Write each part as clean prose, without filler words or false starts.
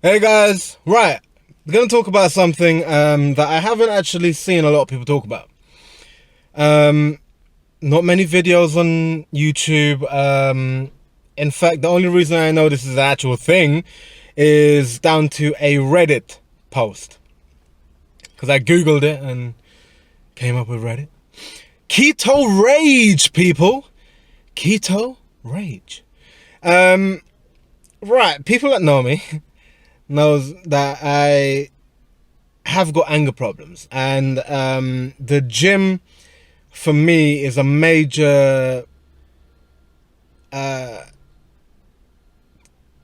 Hey guys, right, we're going to talk about something that I haven't actually seen a lot of people talk about. Not many videos on YouTube. In fact, the only reason I know this is an actual thing is down to a Reddit post. Because I Googled it and came up with Reddit. Keto rage, people. Keto rage. Right, people that know me knows that I have got anger problems, and the gym for me is a major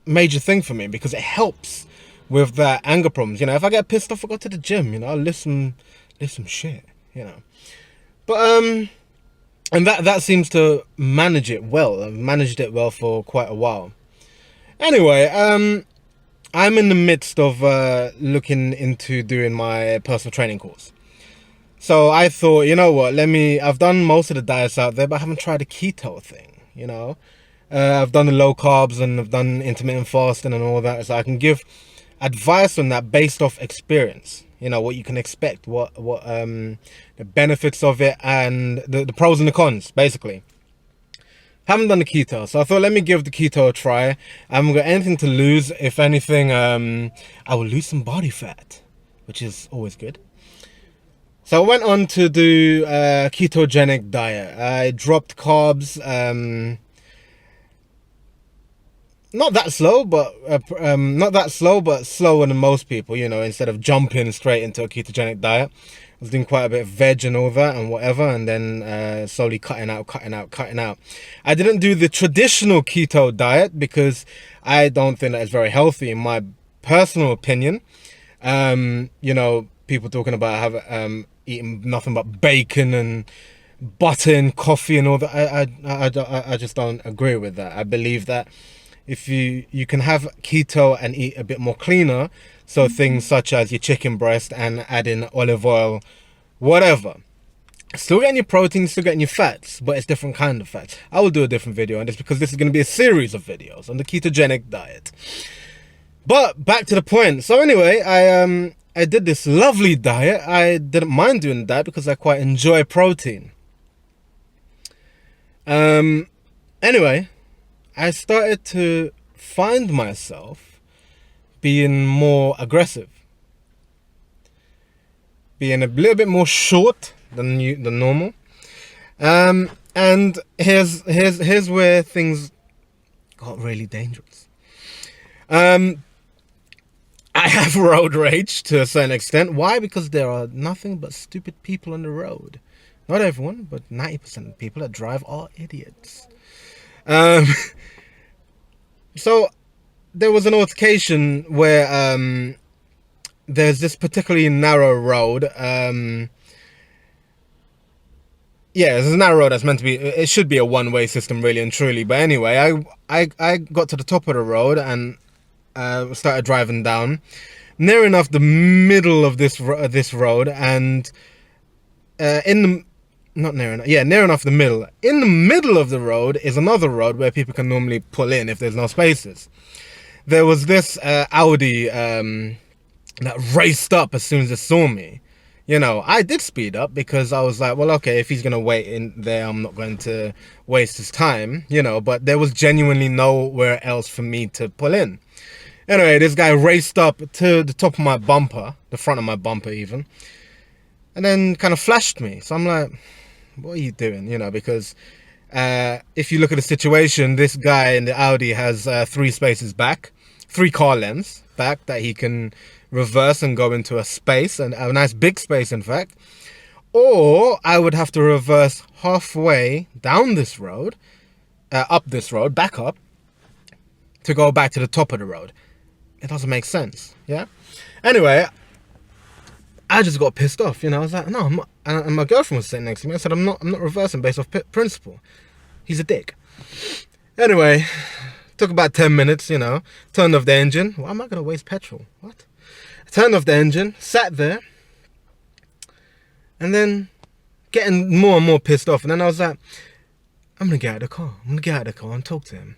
thing for me because it helps with that anger problems. You know, if I get pissed off, I go to the gym. You know, I lift some shit. You know, but and that seems to manage it well. I've managed it well for quite a while. Anyway, I'm in the midst of looking into doing my personal training course. So I thought, you know what, I've done most of the diets out there, but I haven't tried the keto thing, you know. I've done the low carbs and I've done intermittent fasting and all that. So I can give advice on that based off experience. You know, what you can expect, what the benefits of it and the pros and the cons, basically. Haven't done the keto, so I thought let me give the keto a try. I haven't got anything to lose. If anything, I will lose some body fat, which is always good. So I went on to do a ketogenic diet. I dropped carbs, not that slow, but slower than most people. You know, instead of jumping straight into a ketogenic diet, I was doing quite a bit of veg and all that and whatever, and then slowly cutting out. I didn't do the traditional keto diet because I don't think that it's very healthy in my personal opinion. You know, people talking about eating nothing but bacon and butter and coffee and all that. I just don't agree with that. I believe that if you can have keto and eat a bit more cleaner, so things such as your chicken breast and add in olive oil, whatever. Still getting your protein, still getting your fats, but it's different kind of fats. I will do a different video on this because this is going to be a series of videos on the ketogenic diet. But back to the point. So anyway, I did this lovely diet. I didn't mind doing that because I quite enjoy protein. Anyway, I started to find myself being more aggressive, being a little bit more short than normal. And here's where things got really dangerous. I have road rage to a certain extent. Why? Because there are nothing but stupid people on the road. Not everyone, but 90% of the people that drive are idiots. So there was an altercation where there's this particularly narrow road. Yeah, there's a narrow road that's meant to be, it should be a one-way system really and truly. But anyway, I got to the top of the road and started driving down near enough the middle of this road, and near enough the middle. In the middle of the road is another road where people can normally pull in if there's no spaces. There was this Audi that raced up as soon as it saw me. You know, I did speed up because I was like, well, okay, if he's going to wait in there, I'm not going to waste his time, you know, but there was genuinely nowhere else for me to pull in. Anyway, this guy raced up to the top of my bumper, the front of my bumper even, and then kind of flashed me. So I'm like, what are you doing? You know, because if you look at the situation, this guy in the Audi has 3 spaces back, 3 car lengths back that he can reverse and go into a space, and a nice big space in fact. Or I would have to reverse halfway down this road, up this road, back up, to go back to the top of the road. It doesn't make sense, yeah? Anyway, I just got pissed off, you know. I was like, no, I'm not. And my girlfriend was sitting next to me. I said, I'm not reversing based off principle. He's a dick. Anyway, took about 10 minutes, you know. Turned off the engine. Why am I going to waste petrol? What? Turned off the engine, sat there, and then getting more and more pissed off. And then I was like, I'm going to get out of the car. I'm going to get out of the car and talk to him.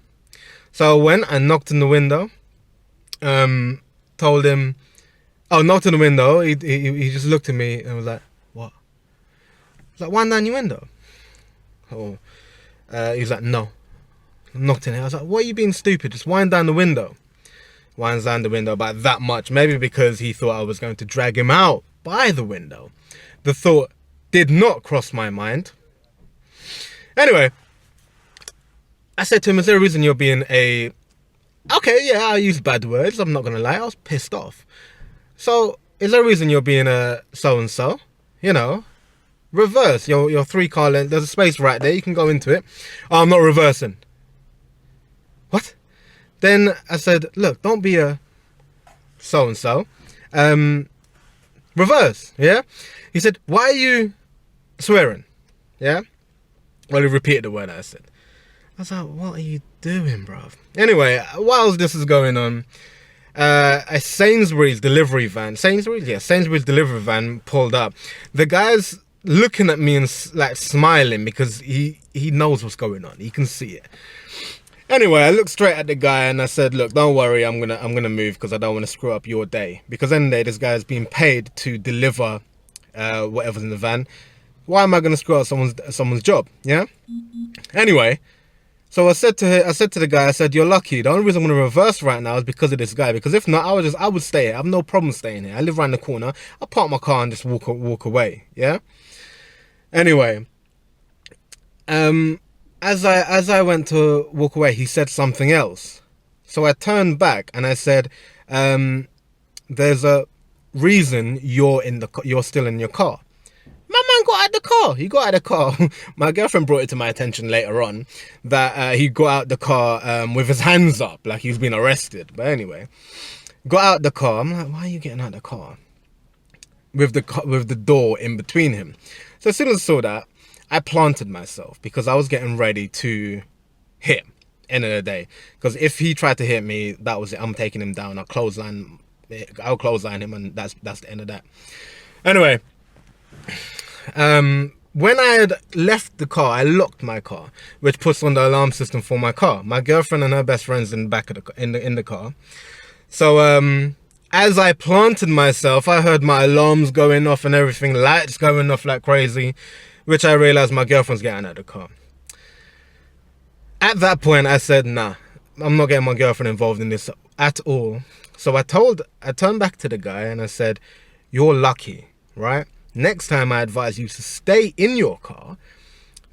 So I went and knocked on the window, told told him, oh, not to the window. He just looked at me and was like, what? I was like, wind down your window. Oh, he was like, no, I'm not in it. I was like, what are you being stupid? Just wind down the window. Winds down the window about that much. Maybe because he thought I was going to drag him out by the window. The thought did not cross my mind. Anyway, I said to him, is there a reason you're being a... Okay, yeah, I used bad words. I'm not going to lie. I was pissed off. So, is there a reason you're being a so-and-so? You know, reverse your 3-car length. There's a space right there. You can go into it. Oh, I'm not reversing. What? Then I said, look, don't be a so-and-so. Reverse, yeah? He said, why are you swearing? Yeah? Well, he repeated the word I said. I was like, what are you doing, bruv? Anyway, whilst this is going on, a Sainsbury's delivery van, Sainsbury's delivery van pulled up. The guy's looking at me and like smiling because he knows what's going on. He can see it. Anyway, I looked straight at the guy and I said, look, don't worry, I'm gonna move because I don't want to screw up your day. Because end of the day, this guy's being paid to deliver whatever's in the van. Why am I gonna screw up someone's job? Yeah. Anyway, so I said to the guy, I said, you're lucky. The only reason I'm gonna reverse right now is because of this guy. Because if not, I would stay here. I have no problem staying here. I live around the corner. I'll park my car and just walk away. Yeah. Anyway, as I went to walk away, he said something else. So I turned back and I said, there's a reason you're still in your car. My man got out of the car. He got out of the car. My girlfriend brought it to my attention later on that he got out the car with his hands up, like he's been arrested. But anyway, got out the car. I'm like, why are you getting out of the car? With the door in between him. So as soon as I saw that, I planted myself because I was getting ready to hit him, end of the day. Because if he tried to hit me, that was it. I'm taking him down. I'll clothesline him and that's the end of that. Anyway, when I had left the car, I locked my car, which puts on the alarm system for my car. My girlfriend and her best friend's in the back of the car. So as I planted myself, I heard my alarms going off and everything, lights going off like crazy. Which I realized my girlfriend's getting out of the car. At that point, I said, nah, I'm not getting my girlfriend involved in this at all. So I turned back to the guy and I said, you're lucky, right? Next time I advise you to stay in your car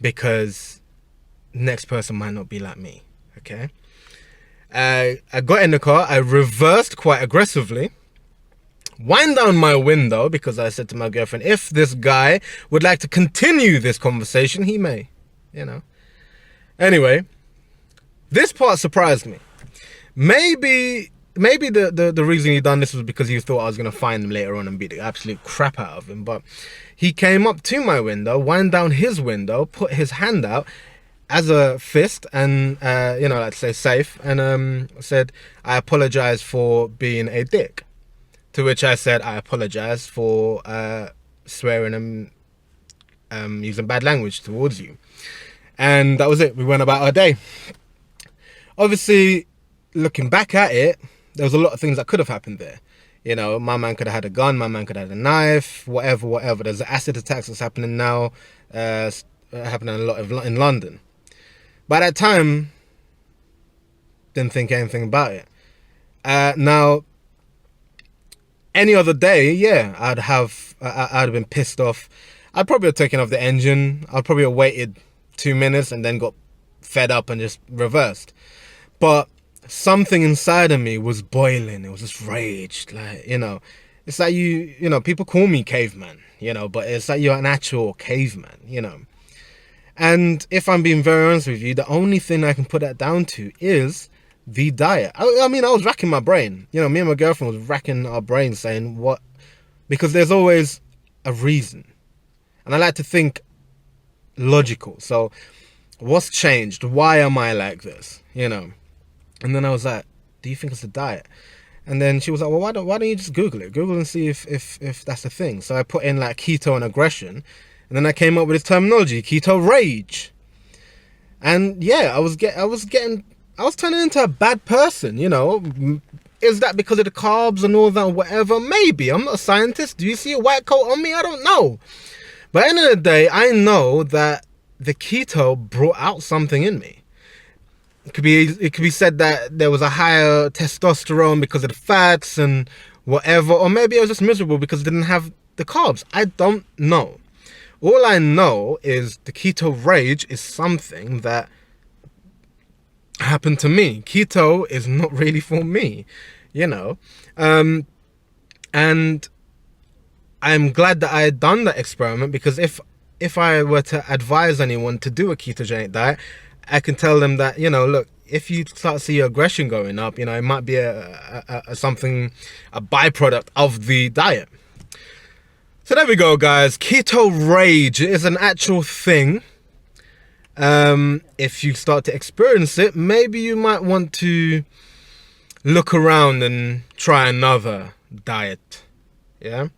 because next person might not be like me, okay? I got in the car, I reversed quite aggressively. Wind down my window because I said to my girlfriend, if this guy would like to continue this conversation, he may, you know. Anyway, this part surprised me. Maybe the reason he done this was because he thought I was going to find him later on and beat the absolute crap out of him. But he came up to my window, wind down his window, put his hand out as a fist and, let's say safe, and said, I apologize for being a dick. To which I said, I apologize for swearing and using bad language towards you. And that was it. We went about our day. Obviously, looking back at it, there was a lot of things that could have happened there. You know, my man could have had a gun, my man could have had a knife, whatever. There's acid attacks that's happening now, happening a lot in London. By that time, didn't think anything about it. Now, any other day, yeah, I'd have been pissed off. I'd probably have taken off the engine. I'd probably have waited 2 minutes and then got fed up and just reversed. But something inside of me was boiling. It was just rage. Like, you know, it's like people call me caveman, you know, but it's like you're an actual caveman, you know. And if I'm being very honest with you, the only thing I can put that down to is the diet. I mean, I was racking my brain. You know, me and my girlfriend was racking our brains saying what, because there's always a reason. And I like to think logical. So what's changed? Why am I like this? You know? And then I was like, do you think it's the diet? And then she was like, well, why don't you just Google it? Google and see if that's the thing. So I put in like keto and aggression. And then I came up with this terminology, keto rage. And yeah, I was turning into a bad person, you know. Is that because of the carbs and all that, or whatever? Maybe. I'm not a scientist. Do you see a white coat on me? I don't know. But at the end of the day, I know that the keto brought out something in me. It could be said that there was a higher testosterone because of the fats and whatever, or maybe I was just miserable because I didn't have the carbs. I don't know. All I know is the keto rage is something that happened to me. Keto is not really for me, you know. And I'm glad that I had done that experiment, because if I were to advise anyone to do a ketogenic diet, I can tell them that, you know, look, if you start to see your aggression going up, you know, it might be a byproduct of the diet. So there we go, guys. Keto rage is an actual thing. If you start to experience it, maybe you might want to look around and try another diet. Yeah.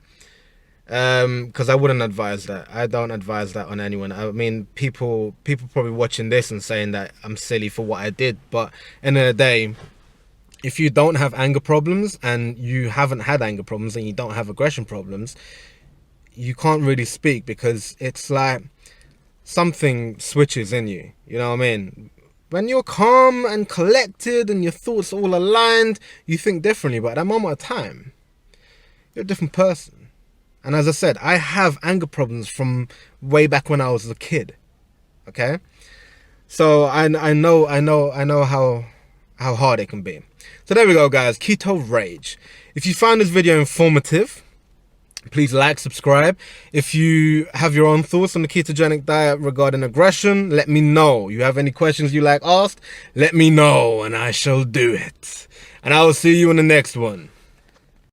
Because I wouldn't advise that. I don't advise that on anyone. I mean, people probably watching this and saying that I'm silly for what I did, but end of the day, if you don't have anger problems and you haven't had anger problems and you don't have aggression problems, you can't really speak, because it's like something switches in you. You know what I mean? When you're calm and collected and your thoughts all aligned, you think differently, but at that moment of time, you're a different person. And as I said, I have anger problems from way back when I was a kid. Okay? So I know how hard it can be. So there we go, guys. Keto rage. If you found this video informative, please like, subscribe. If you have your own thoughts on the ketogenic diet regarding aggression, let me know. You have any questions you like asked, let me know and I shall do it. And I will see you in the next one.